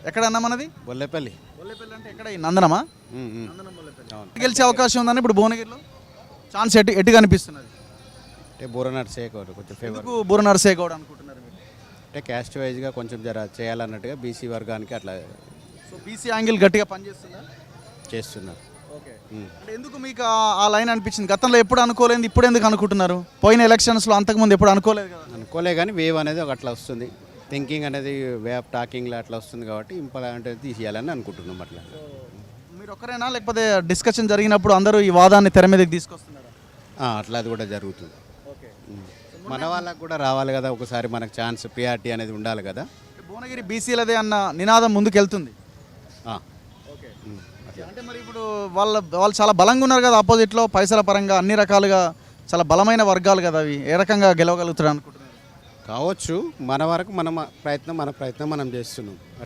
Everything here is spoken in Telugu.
ఎక్కడన్నా మనది బొల్లేపల్లి. బొల్లేపల్లి అంటే ఎక్కడ ఈ నందనమా? నందనం బొల్లేపల్లి. అవును. గెలిచే అవకాశం ఉందని ఇప్పుడు భువనగిరిలో ఛాన్స్ ఎటు కనిపిస్తున్నది? అంటే బూర నర్సేగౌడ్ కొంచెం ఫేవర్. ఎందుకు బూర నరసే గౌడ్ అనుకుంటున్నారు మీరు? అంటే క్యాస్ట్ వైజ్గా కొంచెం జర చేయాలన్నట్టుగా బీసీ వర్గానికి అట్లా సో బీసీ యాంగిల్ గట్టిగా పనిచేస్తుందా? చేస్తున్నారు. ఓకే. ఉమ్. అంటే ఎందుకు మీకు ఆ లైన్ అనిపించింది? గతంలో ఎప్పుడు అనుకోలేదు, ఇప్పుడు ఎందుకు అనుకుంటున్నారు? పోయిన ఎలక్షన్స్లో అంతకుముందు ఎప్పుడు అనుకోలేదు కదా? అనుకోలే కానీ వేవ్ అనేది ఒక అట్లా వస్తుంది, థింకింగ్ అనేది వే ఆఫ్ టాకింగ్లో అట్లా వస్తుంది కాబట్టి ఇంపార్టెంట్ తీసేయాలని అనుకుంటున్నాం అట్లా. మీరు ఒక్కరేనా లేకపోతే డిస్కషన్ జరిగినప్పుడు అందరూ ఈ వాదాన్ని తెర మీదకి తీసుకొస్తున్నారా? అట్లా అది కూడా జరుగుతుంది. ఓకే. మన వాళ్ళకు కూడా రావాలి కదా ఒకసారి, మనకు ఛాన్స్ ప్రియారిటీ అనేది ఉండాలి కదా. భువనగిరి బీసీలదే అన్న నినాదం ముందుకెళ్తుంది. ఆ, ఓకే. అట్లా. అంటే మరి ఇప్పుడు వాళ్ళు చాలా బలంగా ఉన్నారు కదా ఆపోజిట్లో, పైసల పరంగా అన్ని రకాలుగా చాలా బలమైన వర్గాలు కదా అవి. ఏ రకంగా గెలవగలుగుతారు అనుకుంటున్నారు? కావచ్చు, మన వరకు మన ప్రయత్నం మనం చేస్తున్నాం.